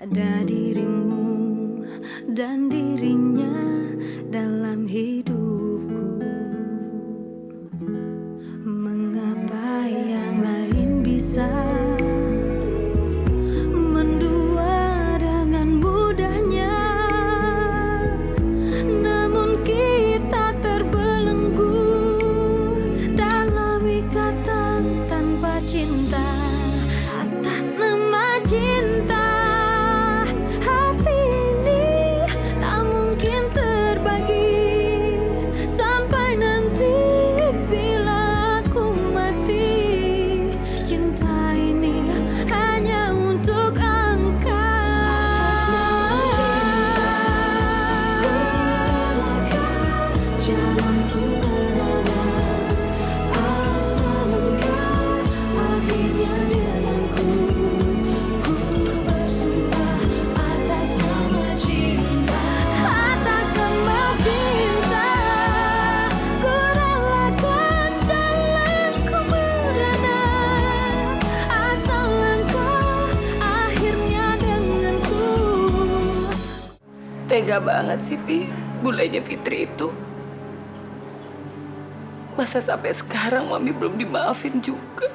Ada dirimu dan dirinya dalam hidupku. Mengapa yang lain bisa mendua dengan mudahnya, namun kita terbelenggu dalam ikatan tanpa cinta. Atas nama cinta, hati ini tak mungkin terbagi sampai nanti bila aku mati. Cinta ini hanya untuk engkau. Jalanku berada asal engkau akhirnya denganku. Ku bersumpah atas nama cinta, atas nama cinta, ku relakan jalanku berada asal engkau akhirnya denganku. Tega banget sih, Pi. Bulenya Fitri itu. Masa sampai sekarang Mami belum dimaafin juga.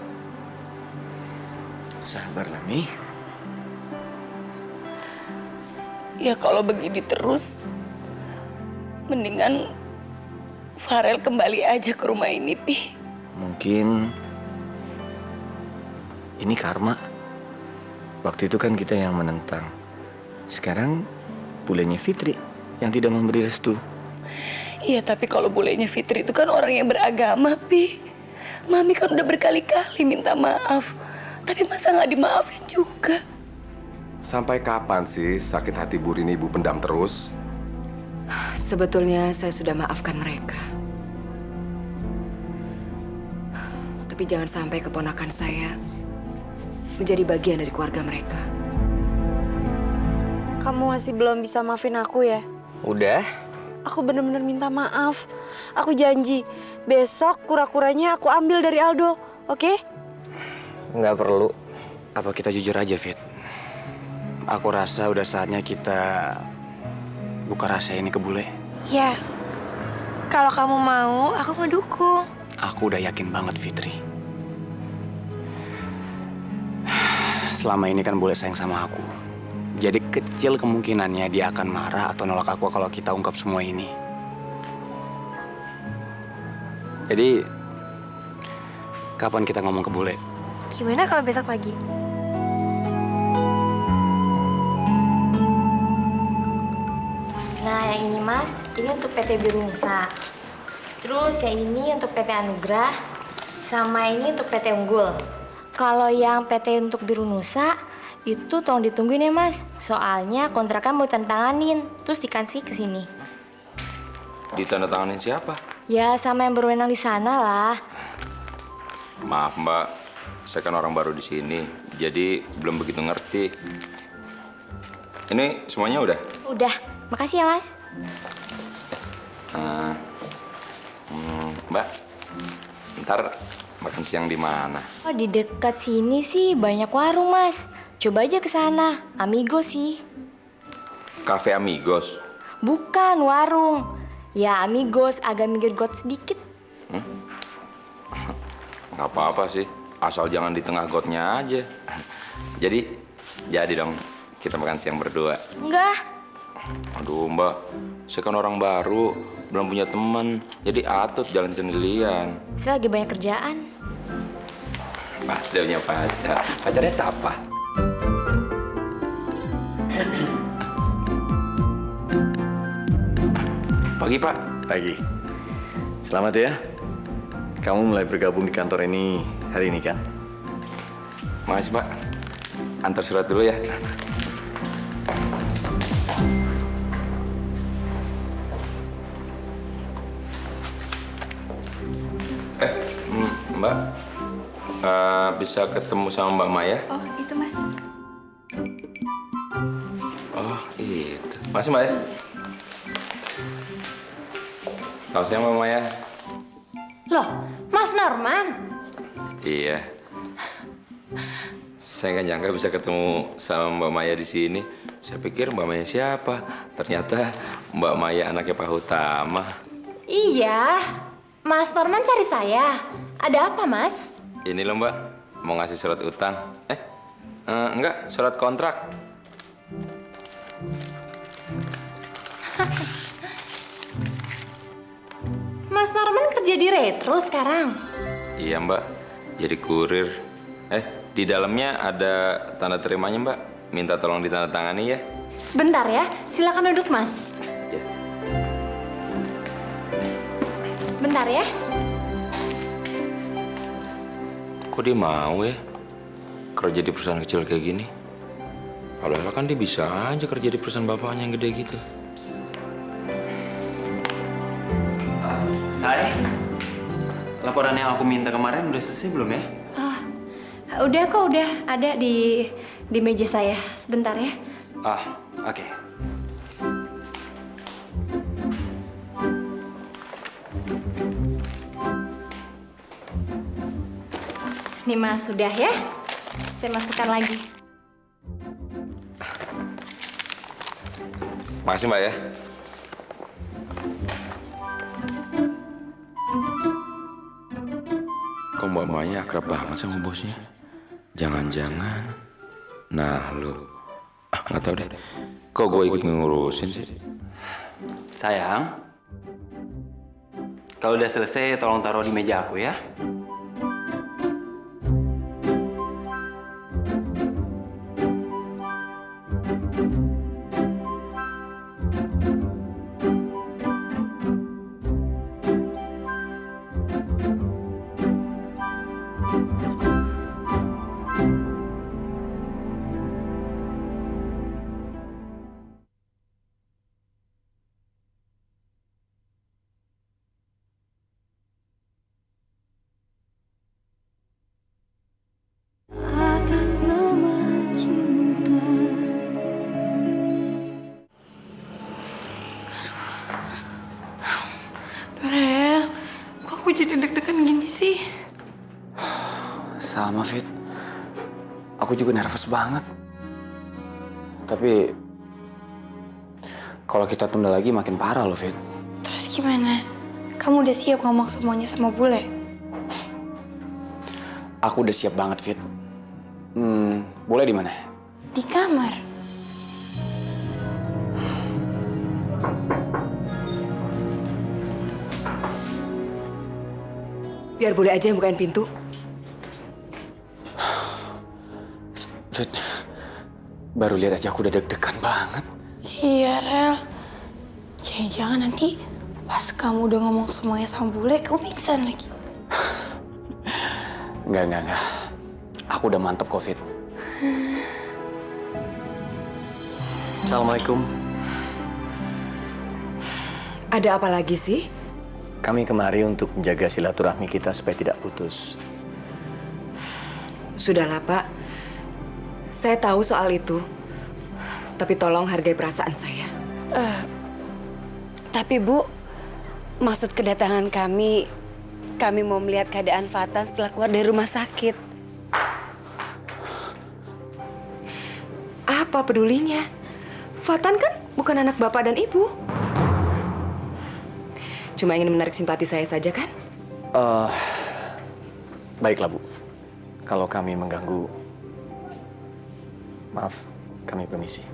Sabarlah, Mi. Ya kalau begini terus, mendingan Farel kembali aja ke rumah ini, Pi. Mungkin ini karma. Waktu itu kan kita yang menentang. Sekarang bulenya Fitri yang tidak memberi restu. Iya, tapi kalau bulenya Fitri itu kan orang yang beragama, Pi. Mami kan udah berkali-kali minta maaf. Tapi masa nggak dimaafin juga? Sampai kapan sih sakit hati Bu Rini Ibu pendam terus? Sebetulnya saya sudah maafkan mereka. Tapi jangan sampai keponakan saya menjadi bagian dari keluarga mereka. Kamu masih belum bisa maafin aku ya? Udah? Aku bener-bener minta maaf. Aku janji, besok kura-kuranya aku ambil dari Aldo, oke? Nggak perlu. Apa kita jujur aja, Fit? Aku rasa udah saatnya kita buka rahasia ini ke bule. Ya, kalau kamu mau, aku ngedukung. Aku udah yakin banget, Fitri. Selama ini kan bule sayang sama aku. Jadi kecil kemungkinannya dia akan marah atau nolak aku kalau kita ungkap semua ini. Jadi, kapan kita ngomong ke bule? Gimana kalau besok pagi? Nah, yang ini Mas, ini untuk PT Biru Nusa. Terus yang ini untuk PT Anugrah, sama ini untuk PT Unggul. Kalau yang PT untuk Biru Nusa, itu tolong ditungguin ya Mas. Soalnya kontraknya mau ditandatanganin, terus dikasih ke sini. Ditandatanganin siapa? Ya, sama yang berwenang di sana lah. Maaf Mbak, saya kan orang baru di sini, jadi belum begitu ngerti. Ini semuanya udah? Udah, makasih ya Mas. Mbak, ntar makan siang di mana? Oh, di dekat sini sih banyak warung Mas. Coba aja ke sana, Amigos sih. Cafe Amigos. Bukan warung. Ya Amigos, agak minggir got sedikit. Nggak apa-apa sih, asal jangan di tengah gotnya aja. Jadi dong, kita makan siang berdua. Enggak. Aduh Mbak, saya kan orang baru, belum punya teman, jadi atut jalan sendirian. Saya lagi banyak kerjaan. Mas udah punya pacar, pacarnya Tapa. Pagi Pak. Pagi. Selamat ya. Kamu mulai bergabung di kantor ini hari ini kan? Makasih Pak. Antar surat dulu ya. Mbak, bisa ketemu sama Mbak Maya? Oh, itu Mas. Oh, itu. Makasih Mbak ya. Selamat siang Mbak Maya. Loh, Mas Norman? Iya. Saya nggak nyangka bisa ketemu sama Mbak Maya di sini. Saya pikir Mbak Maya siapa? Ternyata Mbak Maya anaknya Pak Hutama. Iya, Mas Norman cari saya. Ada apa, Mas? Ini loh Mbak, mau ngasih surat utang. Enggak, surat kontrak. Mas Norman kerja di Retro sekarang. Iya Mbak, jadi kurir. Di dalamnya ada tanda terimanya Mbak. Minta tolong ditandatangani ya. Sebentar ya, silakan duduk, Mas. Ya. Sebentar ya. Kok dia mau ya kerja di perusahaan kecil kayak gini? Padahal kan dia bisa aja kerja di perusahaan bapaknya yang gede gitu. Say, laporan yang aku minta kemarin udah selesai belum ya? Udah kok, udah ada di meja saya. Sebentar ya. Oke. Nih Mas, sudah ya. Saya masukkan lagi. Makasih Mbak ya. Kok Mbak Maya akrab banget sama bosnya? Jangan-jangan. Nah lo, nggak tahu deh. Kok gue ikut ngurusin sih? Sayang, kalau udah selesai tolong taruh di meja aku ya. Atas nama cinta. Rel, kok aku jadi deg-degan gini sih? Sama, Fit. Aku juga nervous banget. Tapi kalau kita tunda lagi makin parah loh, Fit. Terus gimana? Kamu udah siap ngomong semuanya sama bule? Aku udah siap banget, Fit. Boleh di mana? Di kamar. Biar boleh aja yang bukain pintu. Fit, baru lihat aja aku udah deg-degan banget. Iya, Rel. Jangan-jangan nanti pas kamu udah ngomong semuanya sama bule, kamu pingsan lagi. Enggak. Aku udah mantep kok, Fit. Assalamualaikum. Ada apa lagi sih? Kami kemari untuk menjaga silaturahmi kita supaya tidak putus. Sudahlah, Pak. Saya tahu soal itu. Tapi tolong hargai perasaan saya. Tapi Bu, maksud kedatangan kami mau melihat keadaan Fatan setelah keluar dari rumah sakit. Apa pedulinya? Fatan kan bukan anak bapak dan ibu. Cuma ingin menarik simpati saya saja kan? Baiklah, Bu. Kalau kami mengganggu, maaf, kami permisi.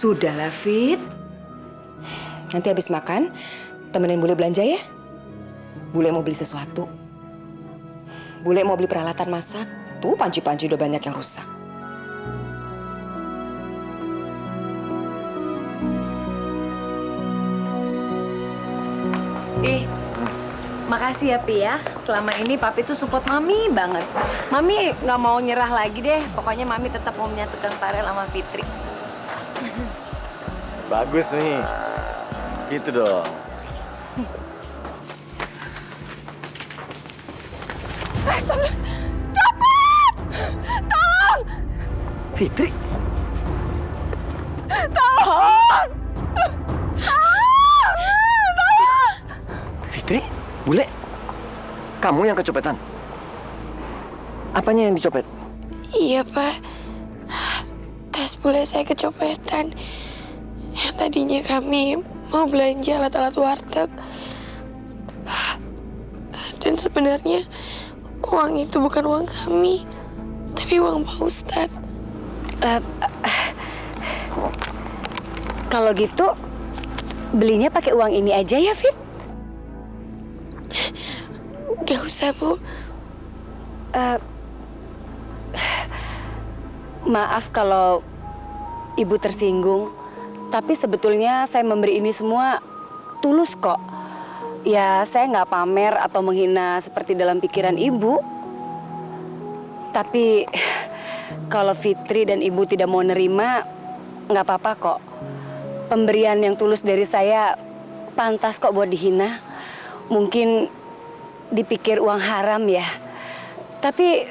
Sudahlah, Fit. Nanti habis makan, temenin Bule belanja ya. Bule mau beli sesuatu. Bule mau beli peralatan masak. Tuh, panci-panci udah banyak yang rusak. Makasih ya Pi ya. Selama ini Papi tuh support Mami banget. Mami nggak mau nyerah lagi deh. Pokoknya Mami tetap mau menyatukan Farel sama Fitri. Bagus nih. Gitu dong. Cepet! Tolong! Fitri, Tolong! Fitri, bule, kamu yang kecopetan. Apanya yang dicopet? Iya, Pak. Tas bule saya kecopetan. Yang tadinya kami mau belanja alat-alat warteg. Dan sebenarnya uang itu bukan uang kami, tapi uang Pak Ustadz. Kalau gitu belinya pakai uang ini aja ya Fit? Gak usah, Bu. Maaf kalau Ibu tersinggung, tapi sebetulnya saya memberi ini semua tulus kok. Ya, saya nggak pamer atau menghina seperti dalam pikiran Ibu. Tapi kalau Fitri dan Ibu tidak mau nerima, nggak apa-apa kok. Pemberian yang tulus dari saya pantas kok buat dihina. Mungkin dipikir uang haram ya. Tapi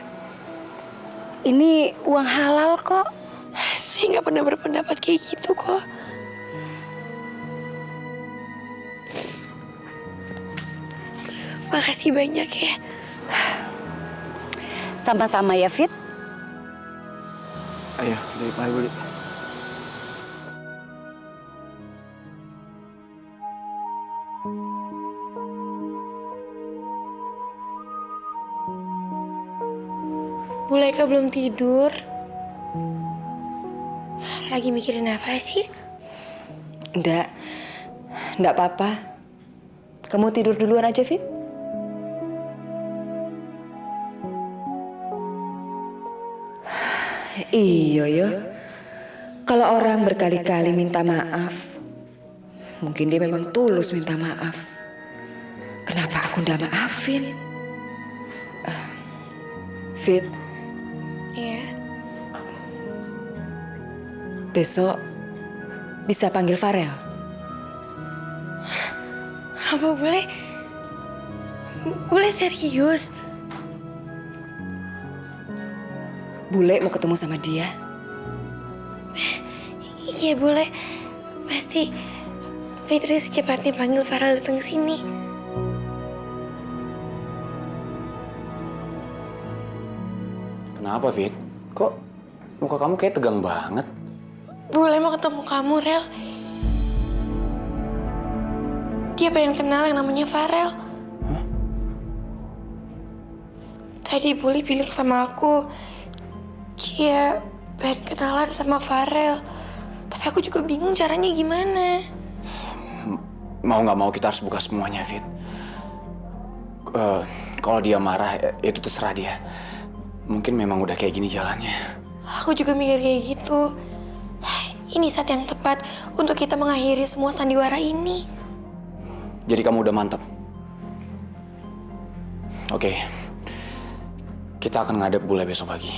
ini uang halal kok. Saya nggak pernah berpendapat kayak gitu kok. Makasih banyak ya. Sama-sama ya Fit. Ayo, mari beli. Buleka belum tidur. Lagi mikirin apa sih? Enggak apa-apa. Kamu tidur duluan aja, Fit. Iya yo. Kalau orang berkali-kali minta maaf, mungkin dia memang tulus minta maaf. Kenapa aku ndak maafin? Fit, Iya. besok bisa panggil Farel. Apa boleh? Boleh serius? Bule mau ketemu sama dia. Iya boleh. Pasti Fitri secepatnya panggil Farel datang ke sini. Kenapa, Fit? Kok muka kamu kayak tegang banget? Boleh mau ketemu kamu, Rel. Dia pengen kenal yang namanya Farel. Hah? Tadi Bully bilang sama aku, dia pengen kenalan sama Farel. Tapi aku juga bingung caranya gimana. Mau nggak mau kita harus buka semuanya, Fit. Kalau dia marah, itu terserah dia. Mungkin memang udah kayak gini jalannya. Aku juga mikir kayak gitu. Ini saat yang tepat untuk kita mengakhiri semua sandiwara ini. Jadi kamu udah mantap? Oke. Kita akan ngadep Bule besok pagi.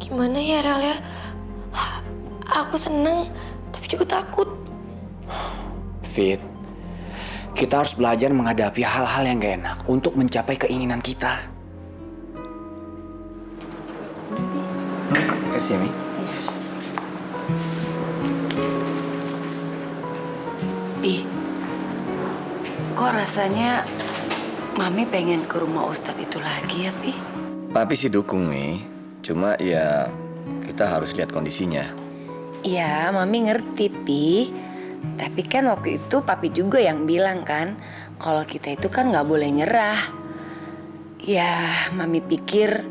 Gimana ya, Rel ya? Aku seneng, tapi juga takut. Fit, kita harus belajar menghadapi hal-hal yang gak enak untuk mencapai keinginan kita. Kasih, Mi. Ih, kok rasanya Mami pengen ke rumah Ustadz itu lagi ya, Pi? Papi sih dukung nih. Cuma ya kita harus lihat kondisinya. Ya, Mami ngerti, Pi. Tapi kan waktu itu Papi juga yang bilang kan, kalau kita itu kan nggak boleh nyerah. Ya, Mami pikir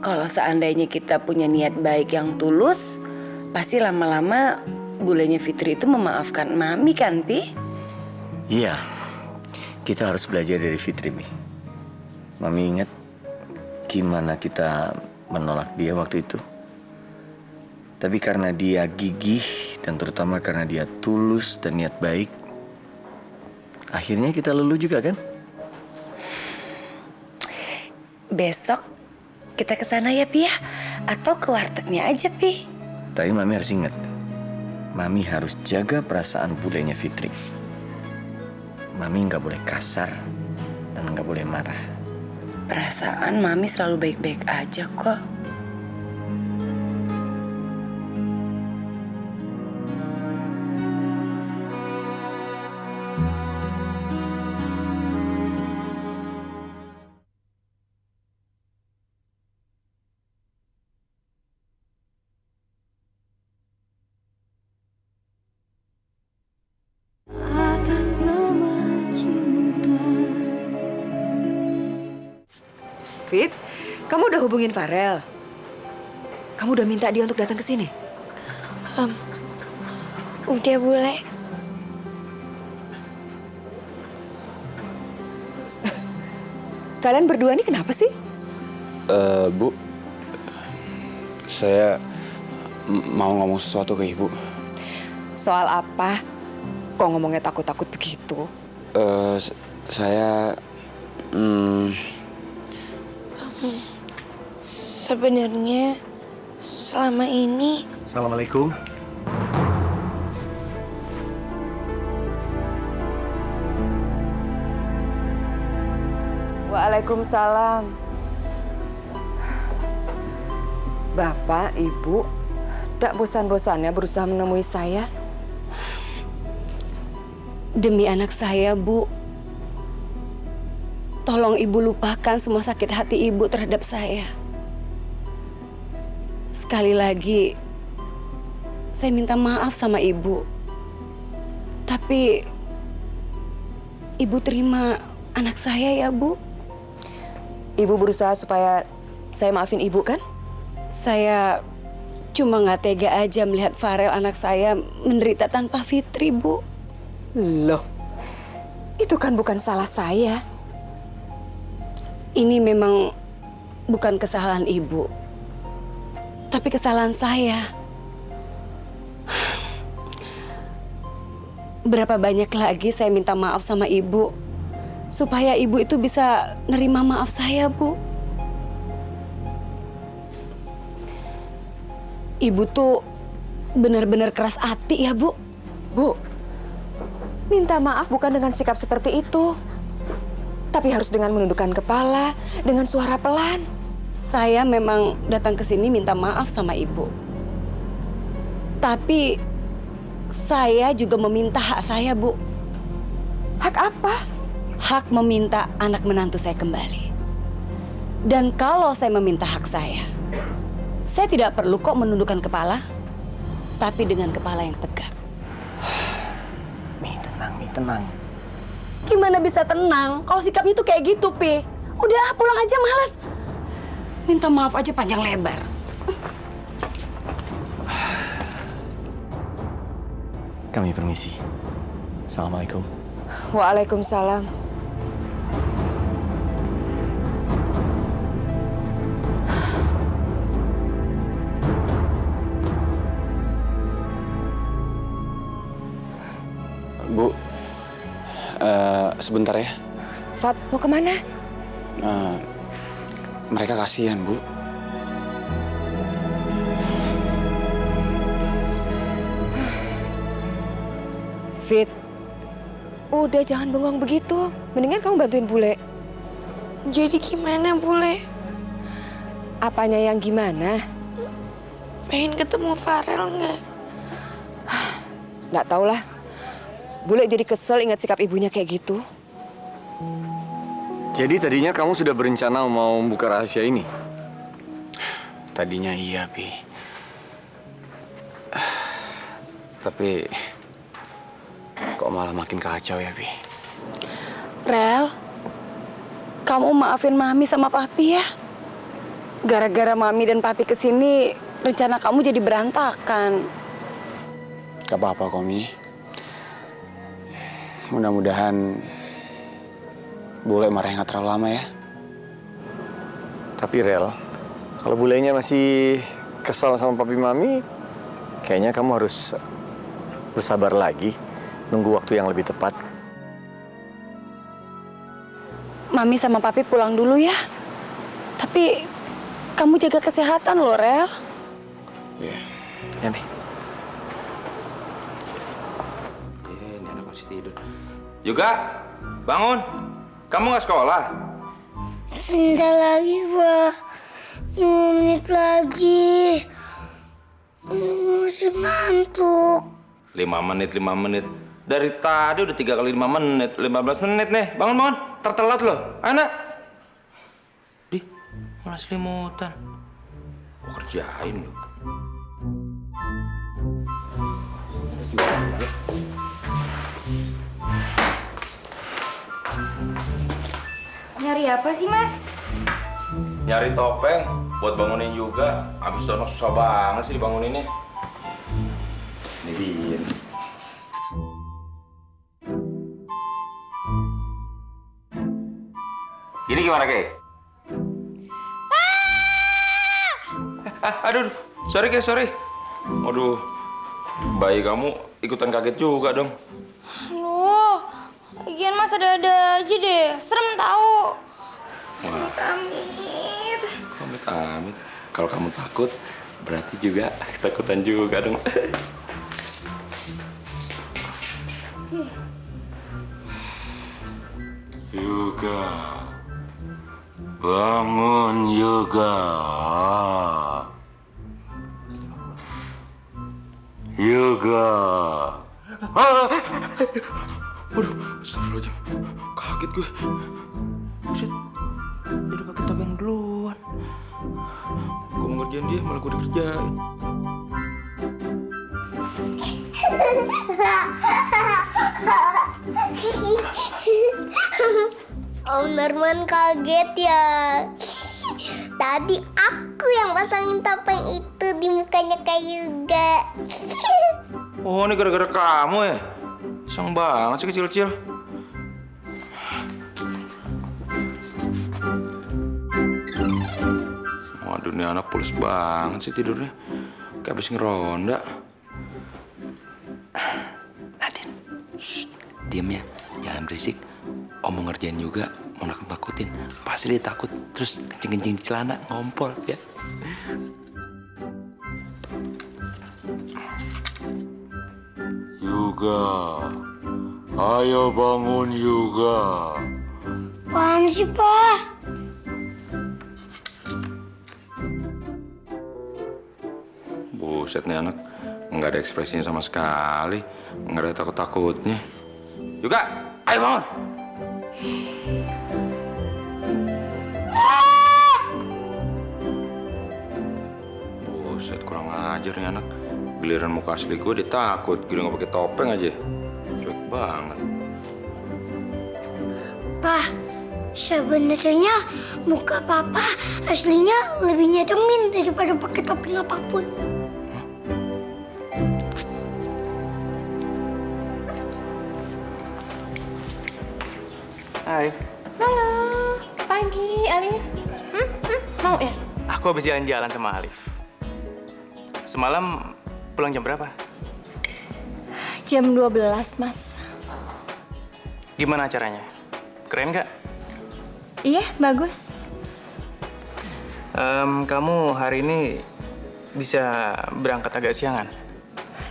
kalau seandainya kita punya niat baik yang tulus, pasti lama-lama bulenya Fitri itu memaafkan Mami kan, Pi? Iya, kita harus belajar dari Fitri, Mi. Mami ingat gimana kita menolak dia waktu itu. Tapi karena dia gigih dan terutama karena dia tulus dan niat baik, Akhirnya kita lulu juga kan? Besok kita ke sana ya, Pi ya? Atau ke wartegnya aja, Pi? Tapi Mami harus ingat, Mami harus jaga perasaan bulenya Fitri. Mami nggak boleh kasar dan nggak boleh marah. Perasaan Mami selalu baik-baik aja kok. Fit, kamu udah hubungin Farel? Kamu udah minta dia untuk datang ke sini? Udah bule. Kalian berdua nih kenapa sih? Bu, saya mau ngomong sesuatu ke Ibu. Soal apa? Kok ngomongnya takut-takut begitu? Saya Sebenarnya selama ini Assalamualaikum. Waalaikumsalam. Bapak, Ibu, tak bosan-bosannya berusaha menemui saya? Demi anak saya, Bu. Tolong Ibu lupakan semua sakit hati Ibu terhadap saya. Sekali lagi, saya minta maaf sama Ibu. Tapi, Ibu terima anak saya ya, Bu? Ibu berusaha supaya saya maafin Ibu, kan? Saya cuma nggak tega aja melihat Farel anak saya menderita tanpa Fitri, Bu. Loh, itu kan bukan salah saya. Ini memang bukan kesalahan Ibu, tapi kesalahan saya. Berapa banyak lagi saya minta maaf sama Ibu, supaya Ibu itu bisa nerima maaf saya, Bu. Ibu tuh benar-benar keras hati ya, Bu. Bu, minta maaf bukan dengan sikap seperti itu. Tapi harus dengan menundukkan kepala, dengan suara pelan. Saya memang datang ke sini minta maaf sama Ibu. Tapi saya juga meminta hak saya, Bu. Hak apa? Hak meminta anak menantu saya kembali. Dan kalau saya meminta hak saya tidak perlu kok menundukkan kepala, tapi dengan kepala yang tegak. Mi, tenang. Gimana bisa tenang kalau sikapnya tuh kayak gitu, Pi? Udah, pulang aja, malas. Minta maaf aja panjang lebar. Kami permisi. Assalamualaikum. Waalaikumsalam. Bu, sebentar ya. Fat, mau kemana? Mereka kasihan, Bu. Fit, udah jangan bengong begitu. Mendingan kamu bantuin bule. jadi gimana bule? Apanya yang gimana? Pengen ketemu Farel nggak? Nggak tahu lah. Bule jadi kesel ingat sikap ibunya kayak gitu. Jadi tadinya kamu sudah berencana mau buka rahasia ini? Tadinya iya, Pi. Tapi kok malah makin kacau ya, Pi. Rel, kamu maafin Mami sama Papi ya. Gara-gara Mami dan Papi kesini, rencana kamu jadi berantakan. Gak apa-apa, Komi. Mudah-mudahan bule marahnya nggak terlalu lama ya. Tapi Rel, kalau bulenya masih kesal sama papi mami, kayaknya kamu harus bersabar lagi, nunggu waktu yang lebih tepat. Mami sama Papi pulang dulu ya. Tapi kamu jaga kesehatan loh, Rel. Iya, ya nih. Ini anak masih tidur. Juga, bangun. Kamu nggak sekolah? Sebentar lagi, Pak. 5 menit lagi. Masih ngantuk. 5 menit. Dari tadi udah 3 kali 5 menit. 15 menit nih. Bangun. Tertelat loh. Anak. Di, malah selimutan. Mau kerjain loh. Nyari apa sih, Mas? Nyari topeng buat bangunin juga. Abis dono susah banget sih dibanguninnya. Ini dia. Ini gimana, Kay? Aduh, sorry. Aduh, bayi kamu ikutan kaget juga dong. Loh, lagian Mas ada-ada aja deh. Serem tahu. Amit. Amit. Kalau kamu takut, berarti juga ketakutan juga dong. Yoga. Bangun, Yoga. Yoga. Waduh, astagfirullahaladzim. Kaget gue. Buset, dia udah pakai topeng duluan. Gue mau ngerjain dia, malah gue dikerjain. Om Norman kaget ya. Tadi aku yang pasangin topeng itu di mukanya Kak Yuga. Oh, ini gara-gara kamu ya? Iseng banget sih kecil-kecil. Waduh, ini anak pules banget sih tidurnya. Kayak habis ngeronda. Nadine, diem ya. Jangan berisik. Om mau ngerjain juga, mau nakut-nakutin. Pasti dia takut, terus kencing-kencing di celana, ngompol ya. Yoga, ayo bangun Yoga. Apaan sih, Pak? Buset nih anak, nggak ada ekspresinya sama sekali, nggak ada takut-takutnya. Yoga, ayo bangun. Buset, kurang ajar nih anak. Giliran muka asli gue dia takut, giliran nggak pakai topeng aja. Cuek banget. Pak, sebenarnya muka Papa aslinya lebih nyeremin daripada pakai topeng apapun. Hai, Halo, pagi Alif. Mau ya? aku habis jalan-jalan sama Alif. Semalam pulang jam berapa? Jam 12, Mas. Gimana acaranya? Keren nggak? Iya, bagus. Kamu hari ini bisa berangkat agak siangan.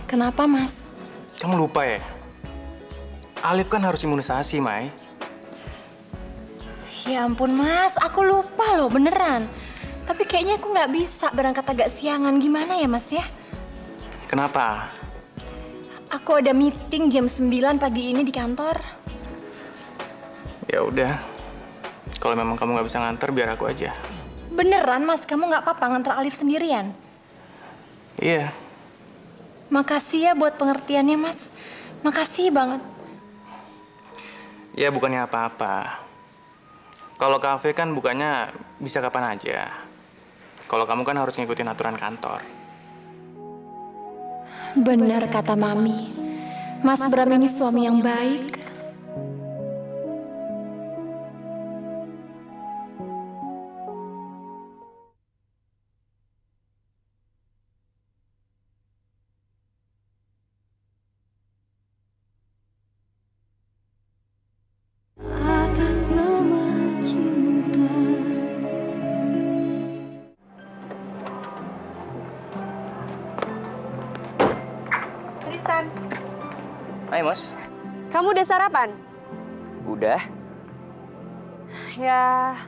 Kenapa, Mas? Kamu lupa ya? Alif kan harus imunisasi, Mai. Ya ampun, Mas. Aku lupa loh, beneran. Tapi kayaknya aku nggak bisa berangkat agak siangan. Gimana ya, Mas ya? Kenapa? Aku ada meeting jam 9 pagi ini di kantor. Ya udah. Kalau memang kamu nggak bisa nganter, biar aku aja. Beneran, Mas? Kamu nggak apa-apa nganter Alif sendirian? Iya. Makasih ya buat pengertiannya, Mas. Makasih banget. Ya bukannya apa-apa. Kalau kafe kan bukannya bisa kapan aja. Kalau kamu kan harus ngikutin aturan kantor. Benar kata Mami. Mas Bram ini suami yang baik. Atas nama Tan. Hai, Mas. Kamu udah sarapan? Udah. Ya,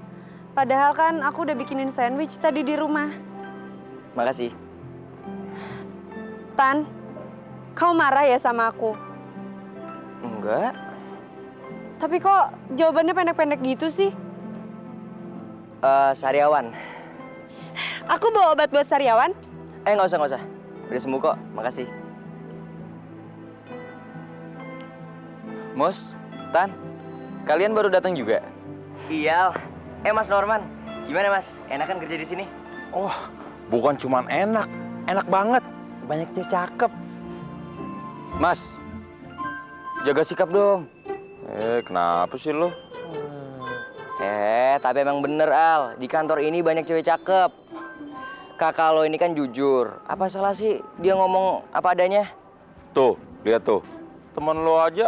padahal kan aku udah bikinin sandwich tadi di rumah. Makasih. Tan, kamu marah ya sama aku? Enggak. Tapi kok jawabannya pendek-pendek gitu sih? Sariawan. Aku bawa obat buat Sariawan. Nggak usah. Udah sembuh kok, makasih. Mus, Tan, kalian baru datang juga? Iya. Mas Norman, gimana Mas? Enakan kerja di sini? Oh, bukan cuman enak, enak banget. Banyak cewek cakep. Mas, jaga sikap dong. Kenapa sih lo? Tapi emang bener Al, di kantor ini banyak cewek cakep. Kakak lo ini kan jujur. Apa salah sih dia ngomong apa adanya? Tuh, lihat tuh. Temen lo aja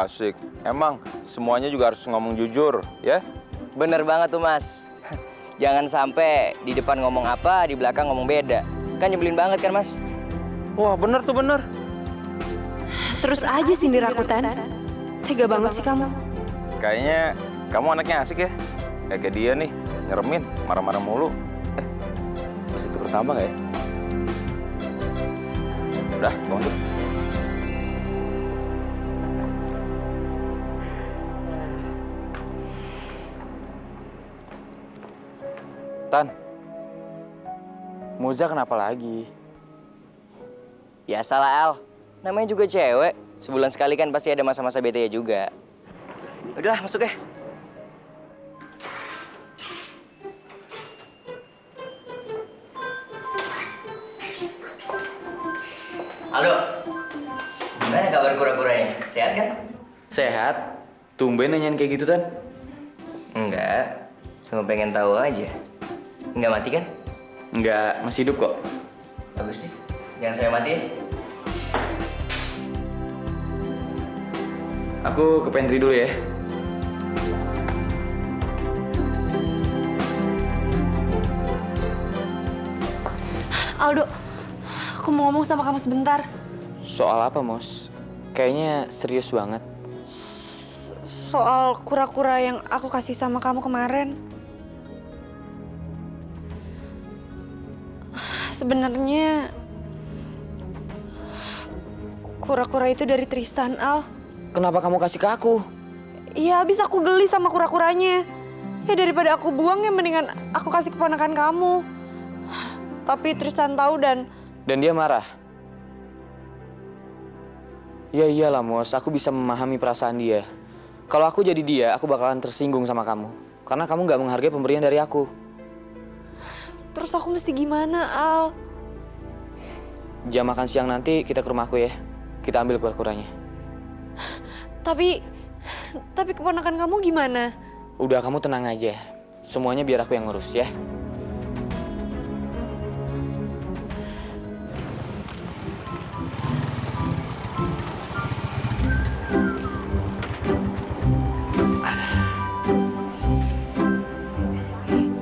asik. Emang semuanya juga harus ngomong jujur, ya? Bener banget tuh Mas. Jangan sampai di depan ngomong apa, di belakang ngomong beda. Kan nyebelin banget kan Mas? Wah, bener tuh bener. Terus aja sindir aku, Tan. Tega banget sih kamu. Kayaknya kamu anaknya asik ya? Kayak dia nih, nyeremin, marah-marah mulu. Masih tuker tambah nggak ya? Udah, bangun dulu. Tan, Moza kenapa lagi? Ya salah Al, namanya juga cewek. Sebulan sekali kan pasti ada masa-masa bete juga. Udah, masuk ya. Halo, gimana kabar kura-kuranya? Sehat kan? Sehat? Tumben nanyain kayak gitu, Tan? Enggak, cuma pengen tahu aja. Enggak mati kan? Enggak, masih hidup kok. Bagus nih, jangan sampai mati ya. Aku ke pantry dulu ya. Aldo, aku mau ngomong sama kamu sebentar. Soal apa, Mos? Kayaknya serius banget. Soal kura-kura yang aku kasih sama kamu kemarin. Sebenarnya kura-kura itu dari Tristan, Al. Kenapa kamu kasih ke aku? Iya, habis aku geli sama kura-kuranya. Ya daripada aku buang ya mendingan aku kasih keponakan kamu. Tapi Tristan tahu dan dia marah? Ya iyalah, Mos. Aku bisa memahami perasaan dia. Kalau aku jadi dia, aku bakalan tersinggung sama kamu. Karena kamu nggak menghargai pemberian dari aku. terus aku mesti gimana, Al? Jam makan siang nanti kita ke rumahku ya. Kita ambil kura-kuranya. Tapi keponakan kamu gimana? Udah, kamu tenang aja. Semuanya biar aku yang ngurus ya.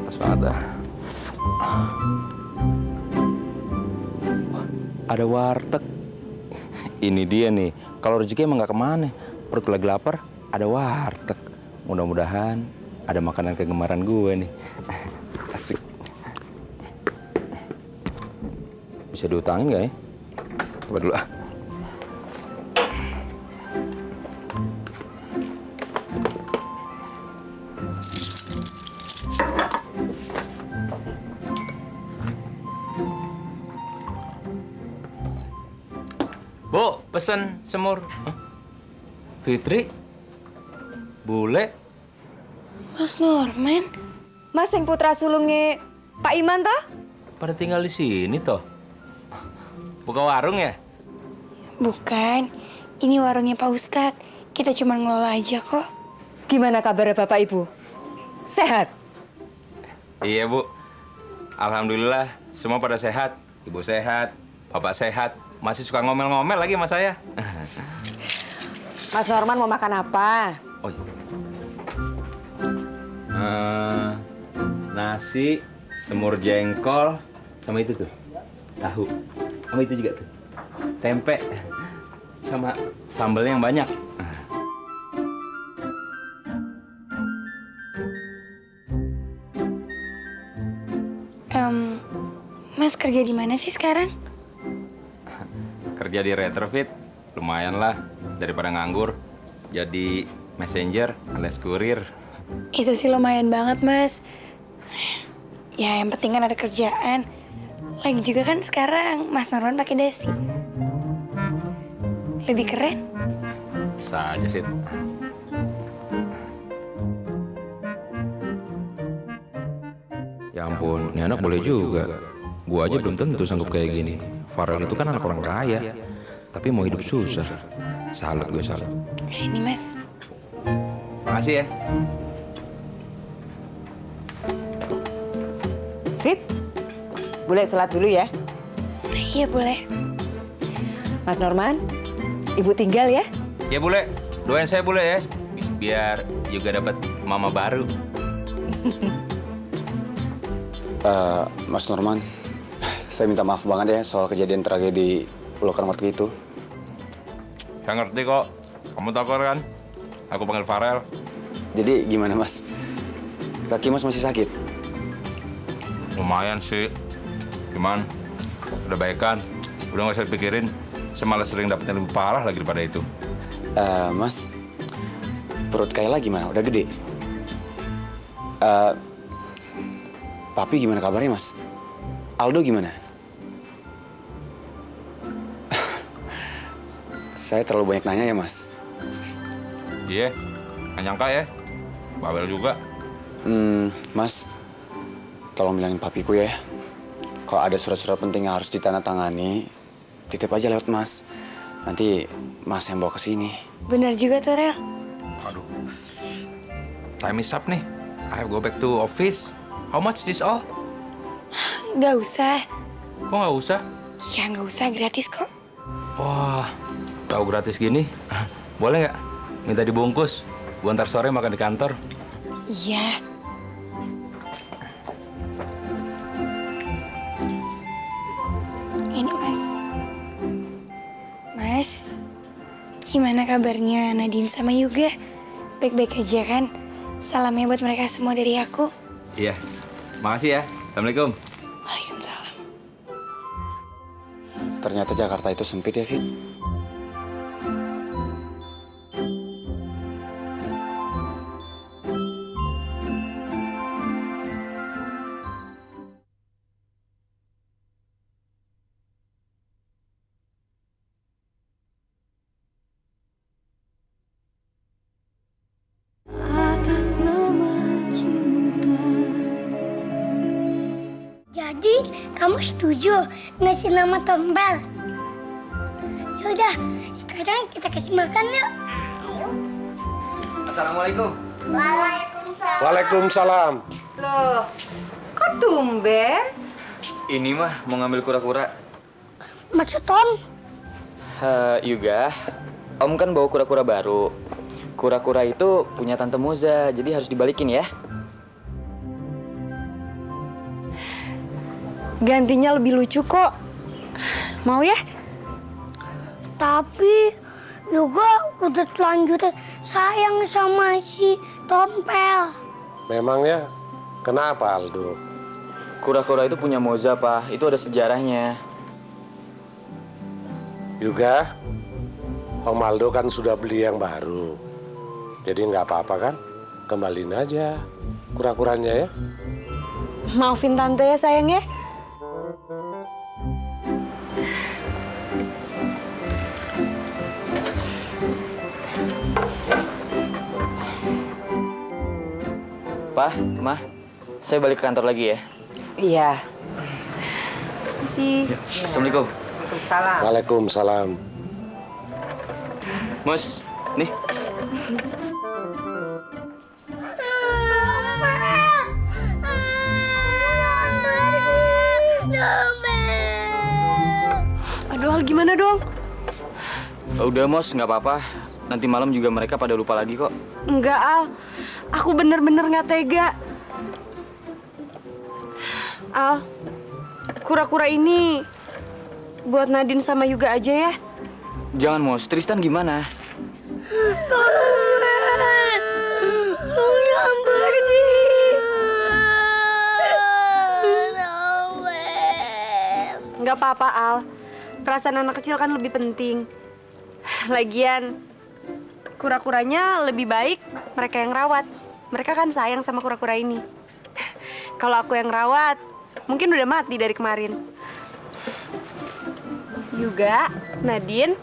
Pas banget dah. Ada warteg. Ini dia nih. Kalau rezeki emang gak kemana. Perut lagi lapar, ada warteg. Mudah-mudahan ada makanan kegemaran gue nih. Asik. Bisa diutangin gak ya? Coba dulu ah. Bu, pesen semur. Hah? Fitri? Bule? Mas Norman? Mas yang putra sulungnya Pak Iman toh? Pada tinggal di sini toh. Buka warung ya? Bukan, ini warungnya Pak Ustadz. Kita cuma ngelola aja kok. Gimana kabar Bapak Ibu? Sehat? Iya Bu. Alhamdulillah semua pada sehat. Ibu sehat, Bapak sehat. Masih suka ngomel-ngomel lagi sama saya. Mas Norman mau makan apa? Oh iya. Nasi, semur jengkol, sama itu tuh. Tahu. Sama itu juga tuh. Tempe. sama sambelnya yang banyak. Mas kerja di mana sih sekarang? Kerja di retrofit, lumayan lah daripada nganggur. Jadi messenger alias kurir. Itu sih lumayan banget, Mas. Ya, yang penting kan ada kerjaan. Lagi juga kan sekarang Mas Norman pakai dasi. Lebih keren. Bisa aja sih. Ya ampun, ini anak boleh juga. Gua aja belum tentu sanggup kayak gini. Farel itu kan anak orang kaya, tapi mau hidup susah. Salut gue, salut. Ini, Mas. Makasih ya. Fit, boleh sholat dulu ya. Iya, boleh. Mas Norman, Ibu tinggal ya. Ya boleh, doain saya boleh ya. Biar juga dapat mama baru. Mas Norman, saya minta maaf banget ya soal kejadian tragedi Pulau Keramat itu. Saya ngerti kok. Kamu tahu kan? Aku panggil Farel. Jadi gimana Mas? Kaki Mas masih sakit? Lumayan sih. Cuman udah baikan. Udah nggak usah dipikirin. Saya malah sering dapetnya lebih parah lagi daripada itu. Mas, perut Kayla gimana? Udah gede? Papi gimana kabarnya Mas? Aldo gimana? Saya terlalu banyak nanya ya Mas. Iya, nggak nyangka ya. Bawel juga. Mas, tolong bilangin papiku ya. Kalau ada surat-surat penting yang harus ditandatangani, titip aja lewat Mas. Nanti Mas yang bawa ke sini. Benar juga tuh, Rel. Aduh, time is up nih. I go back to office. How much this all? Nggak usah. Kok nggak usah? Ya, nggak usah. Gratis kok. Wah, tahu gratis gini. Boleh nggak? Minta dibungkus. Gua ntar sore makan di kantor. Iya. Ini, Mas. Mas, gimana kabarnya Nadine sama Yuga? Baik-baik aja kan? Salamnya buat mereka semua dari aku. Iya, makasih ya. Assalamualaikum. Waalaikumsalam. Ternyata Jakarta itu sempit ya, Fit. Jadi, kamu setuju ngasih nama Tompel? Yaudah, sekarang kita kasih makan yuk. Ayo. Assalamualaikum. Waalaikumsalam. Waalaikumsalam. Loh, kok tumben? Ini mah mau ngambil kura-kura. Maksud Tom? Yuga, Om kan bawa kura-kura baru. Kura-kura itu punya Tante Moza, jadi harus dibalikin ya. Gantinya lebih lucu kok. Mau ya? Tapi juga udah telanjur sayang sama si Tompel. Memangnya kenapa Aldo? Kura-kura itu punya Moza, Pak. Itu ada sejarahnya. Juga, Om Aldo kan sudah beli yang baru. Jadi nggak apa-apa kan? Kembaliin aja kura-kuranya ya. Maafin tante ya sayang ya. Pak, Ma, saya balik ke kantor lagi ya. Iya. Assalamualaikum. Salam. Waalaikumsalam. Mus, nih. Aduh, Al, gimana dong? Udah, Mos, nggak apa-apa. Nanti malam juga mereka pada lupa lagi kok. Enggak, Al. Aku bener-bener nggak tega. Al, kura-kura ini buat Nadine sama Yuga aja ya. Jangan, Mos. Tristan gimana? Jangan pergi. Nggak apa-apa, Al. Perasaan anak kecil kan lebih penting. Lagian, kura-kuranya lebih baik mereka yang rawat. Mereka kan sayang sama kura-kura ini. Kalau aku yang rawat, mungkin udah mati dari kemarin. Juga, Nadine,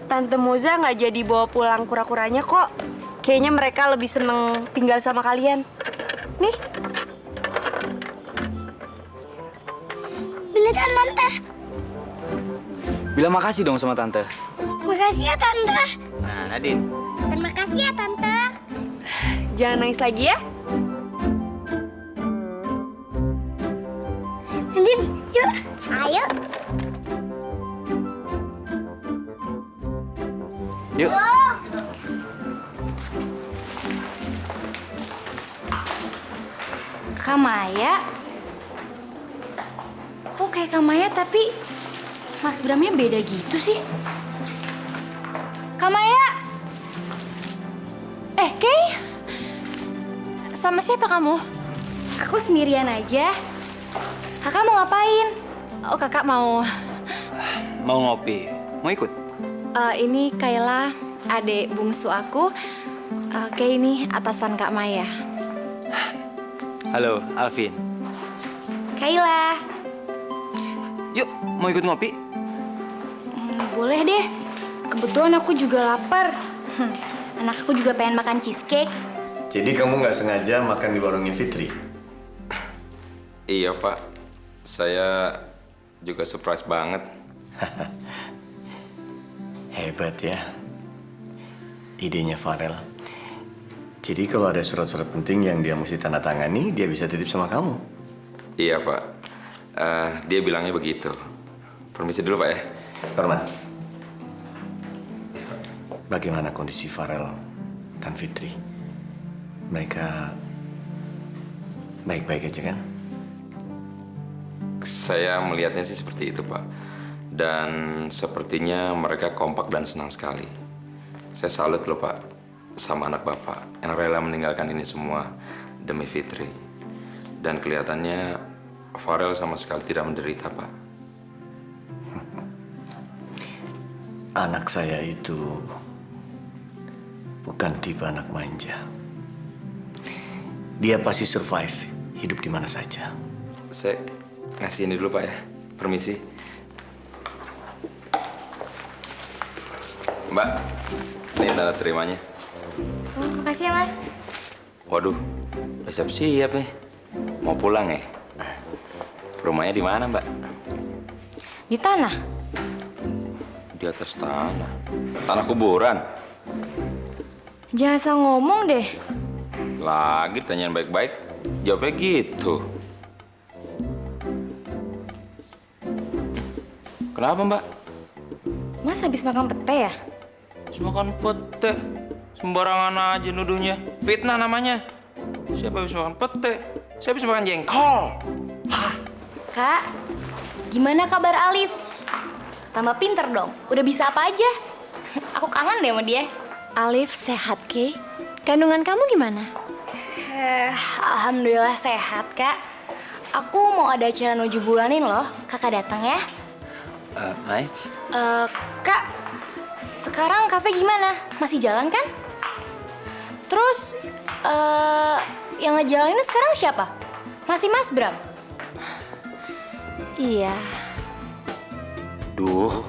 Tante Moza nggak jadi bawa pulang kura-kuranya kok. Kayaknya mereka lebih seneng tinggal sama kalian. Nih. Beneran, Tante. Bilang makasih dong sama Tante. Makasih ya, Tante. Nah, Nadine. Terima kasih ya, Tante. Jangan nangis lagi ya. Nadine, yuk. Ayo. Yuk. Kak Maya? Kok kayak Kak Maya tapi Mas Bramnya beda gitu sih? Kak Maya? Kay? Sama siapa kamu? Aku sendirian aja. Kakak mau ngapain? Oh, kakak mau... Mau ngopi. Mau ikut? Ini Kayla, adik bungsu aku. Kay ini atasan Kak Maya. Halo, Alvin. Kayla. Yuk, mau ikut ngopi? Boleh deh. Kebetulan aku juga lapar. Anak aku juga pengen makan cheesecake. Jadi kamu nggak sengaja makan di warungnya Fitri? Iya Pak, saya juga surprise banget. Hebat ya. Idenya Farel. Jadi kalau ada surat-surat penting yang dia mesti tanda tangani, dia bisa titip sama kamu. Iya Pak, dia bilangnya begitu. Permisi dulu Pak ya. Norman, bagaimana kondisi Farel dan Fitri? Mereka baik-baik aja kan? Saya melihatnya sih seperti itu Pak. Dan sepertinya mereka kompak dan senang sekali. Saya salut loh Pak sama anak Bapak yang rela meninggalkan ini semua demi Fitri. Dan kelihatannya Farel sama sekali tidak menderita Pak. Anak saya itu bukan tipe anak manja. Dia pasti survive hidup di mana saja. Saya ngasih ini dulu Pak ya. Permisi. Mbak, ini tanda terimanya. Oh, makasih ya, Mas. Waduh, udah siap-siap nih. Mau pulang ya? Rumahnya di mana, Mbak? Di tanah. Di atas tanah. Tanah kuburan. Jangan asal ngomong deh. Lagi tanyain baik-baik, jawabnya gitu. Kenapa, Mbak? Mas habis makan pete ya? Makan pete. Sembarangan aja nuduhnya. Fitnah namanya. Siapa bisa makan pete? Siapa bisa makan jengkol? Kak, gimana kabar Alif? Tambah pinter dong. Udah bisa apa aja? Aku kangen deh sama dia. Alif sehat, Kay. Kandungan kamu gimana? Alhamdulillah sehat, Kak. Aku mau ada acara 7 bulanin loh. Kakak datang ya. Mai? Kak, sekarang kafe gimana? Masih jalan kan? Terus, yang ngejalanin sekarang siapa? Masih Mas Bram? Iya. Duh,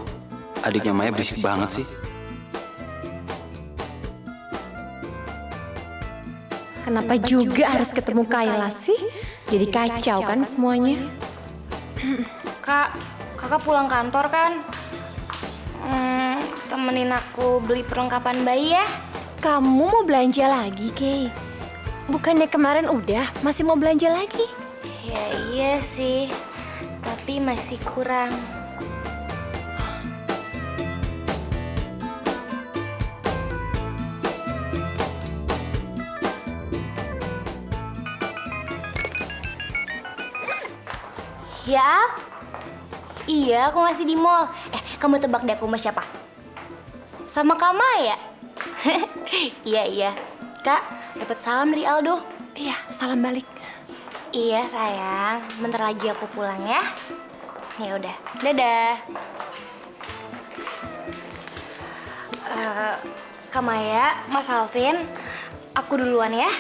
adiknya Maya berisik banget sih. Kenapa juga harus ketemu Kayla sih? Jadi kacau kan semuanya? Kak, kakak pulang kantor kan? Temenin aku beli perlengkapan bayi ya? Kamu mau belanja lagi, Kay? Bukannya kemarin udah, masih mau belanja lagi? Ya iya sih, tapi masih kurang. Ya, iya aku masih di mall. Kamu tebak deh aku sama siapa? Sama Kak Maya. Iya. Kak, dapat salam dari Aldo. Iya, salam balik. Iya sayang, bentar lagi aku pulang ya. Ya udah, dadah. Kak Maya, Mas Alvin, aku duluan ya.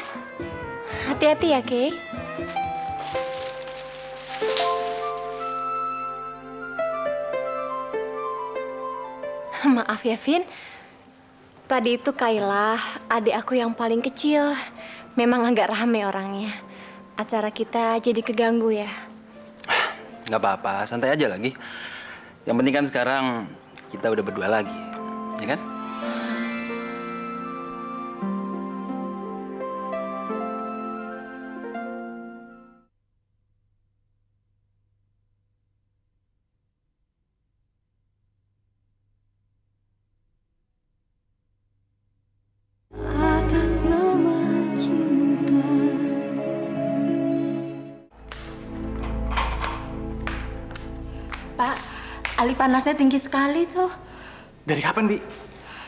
Hati-hati ya, Kay. Maaf ya, Vin. Tadi itu Kayla, adik aku yang paling kecil. Memang agak rame orangnya. Acara kita jadi keganggu ya. Nggak apa-apa, santai aja lagi. Yang penting kan sekarang kita udah berdua lagi, ya kan? Pak, Ali panasnya tinggi sekali tuh. Dari kapan, Bi?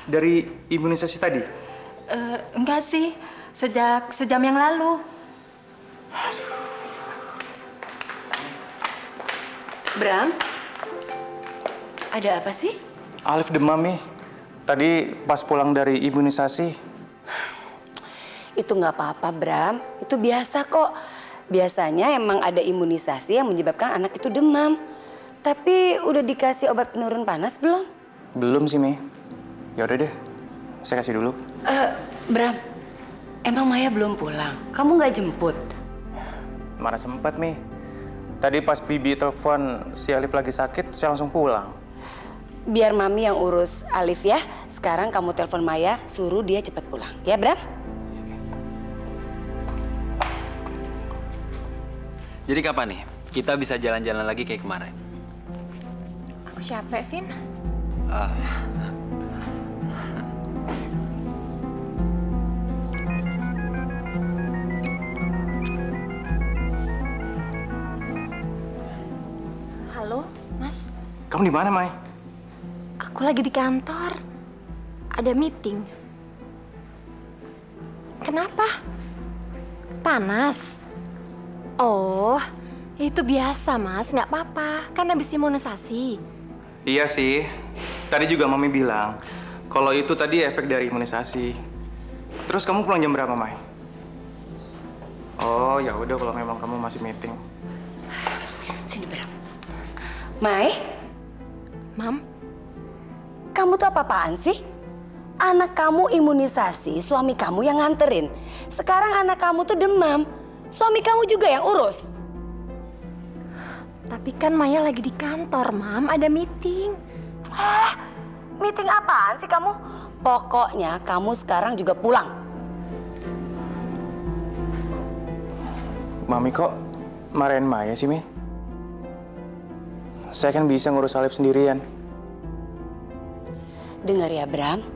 Dari imunisasi tadi? Enggak sih, sejam yang lalu. Bram, ada apa sih? Alif demam, Mi. Tadi pas pulang dari imunisasi. Itu nggak apa-apa, Bram. Itu biasa kok. Biasanya emang ada imunisasi yang menyebabkan anak itu demam. Tapi udah dikasih obat penurun panas belum? Belum sih, Mi. Ya udah deh, saya kasih dulu. Bram, emang Maya belum pulang? Kamu nggak jemput? Mana sempat, Mi. Tadi pas Bibi telepon si Alif lagi sakit, saya langsung pulang. Biar Mami yang urus Alif ya. Sekarang kamu telepon Maya, suruh dia cepat pulang. Ya, Bram? Jadi kapan nih kita bisa jalan-jalan lagi kayak kemarin? Aku capek, Vin. Halo, Mas. Kamu di mana, Mai? Aku lagi di kantor. Ada meeting. Kenapa? Panas? Oh, itu biasa, Mas. Nggak apa-apa. Kan habis imunisasi. Iya sih. Tadi juga Mami bilang kalau itu tadi efek dari imunisasi. Terus kamu pulang jam berapa, Mai? Oh, ya udah kalau memang kamu masih meeting. Sini, Bram. Mai? Mam? Kamu tuh apa-apaan sih? Anak kamu imunisasi, suami kamu yang nganterin. Sekarang anak kamu tuh demam. Suami kamu juga yang urus. Tapi kan Maya lagi di kantor, Mam. Ada meeting. Meeting apaan sih kamu? Pokoknya kamu sekarang juga pulang. Mami kok marahin Maya sih, Mi? Saya kan bisa ngurus Alif sendirian. Dengar ya, Bram.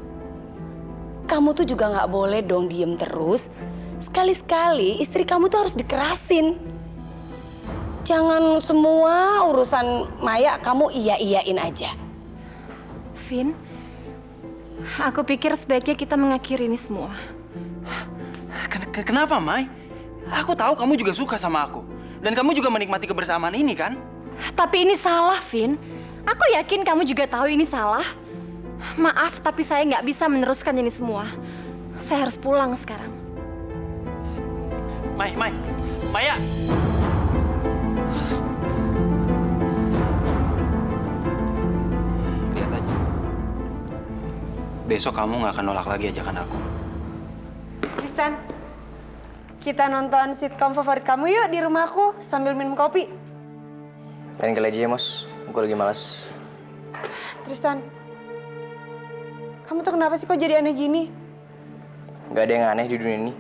Kamu tuh juga nggak boleh dong diem terus. Sekali-sekali istri kamu tuh harus dikerasin. Jangan semua urusan Maya kamu iya-iyain aja. Vin, aku pikir sebaiknya kita mengakhiri ini semua. Kenapa, Mai? Aku tahu kamu juga suka sama aku. Dan kamu juga menikmati kebersamaan ini, kan? Tapi ini salah, Vin. Aku yakin kamu juga tahu ini salah. Maaf, tapi saya nggak bisa meneruskan ini semua. Saya harus pulang sekarang. Maya! Lihat aja. Besok kamu nggak akan nolak lagi ajakan aku. Tristan, kita nonton sitcom favorit kamu yuk di rumahku sambil minum kopi. Lain kali aja ya, Mos. Aku lagi malas. Tristan, kamu tuh kenapa sih kok jadi aneh gini? Gak ada yang aneh di dunia ini.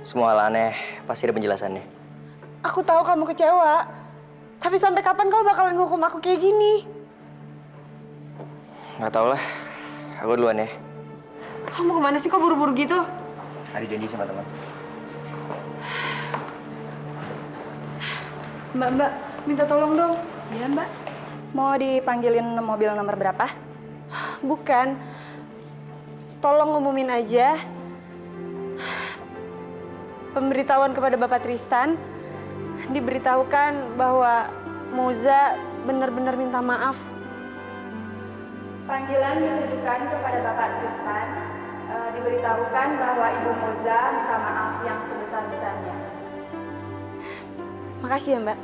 Semua hal aneh pasti ada penjelasannya. Aku tahu kamu kecewa, tapi sampai kapan kau bakalan ngukum aku kayak gini? Gak tau lah. Aku duluan ya. Kamu kemana sih kok buru-buru gitu? Ada janji sama teman. Mbak, minta tolong dong. Iya, Mbak. Mau dipanggilin mobil nomor berapa? Bukan. tolong umumin aja. Pemberitahuan kepada Bapak Tristan, diberitahukan bahwa Moza benar-benar minta maaf. Panggilan ditujukan kepada Bapak Tristan, diberitahukan bahwa Ibu Moza minta maaf yang sebesar-besarnya. Makasih ya, Mbak.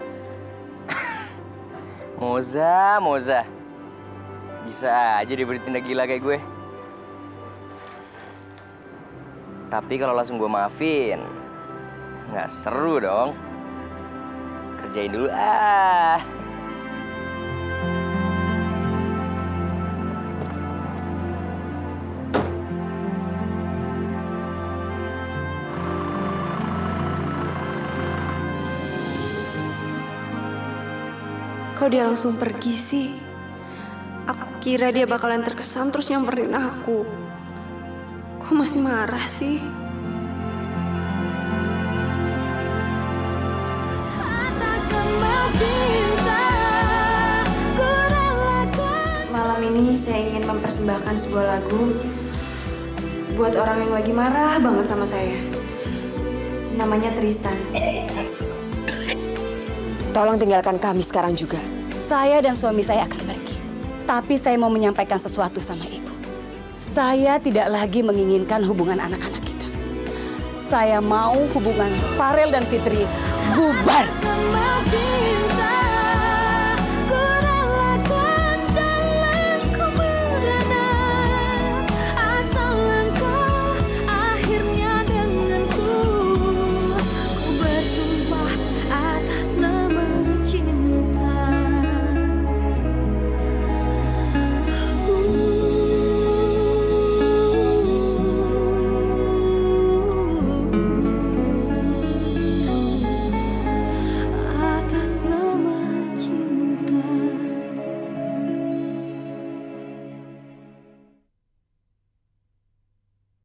Moza. Bisa aja dia bertindak gila kayak gue. Tapi kalau langsung gue maafin, nggak seru dong. Kerjain dulu ah. Kok dia langsung pergi sih? Aku kira dia bakalan terkesan terus nyamperin aku. Kok masih marah sih? Malam ini saya ingin mempersembahkan sebuah lagu buat orang yang lagi marah banget sama saya. Namanya Tristan. Tolong tinggalkan kami sekarang juga. Saya dan suami saya akan pergi. Tapi saya mau menyampaikan sesuatu sama ibu. Saya tidak lagi menginginkan hubungan anak-anak kita. Saya mau hubungan Farel dan Fitri bubar.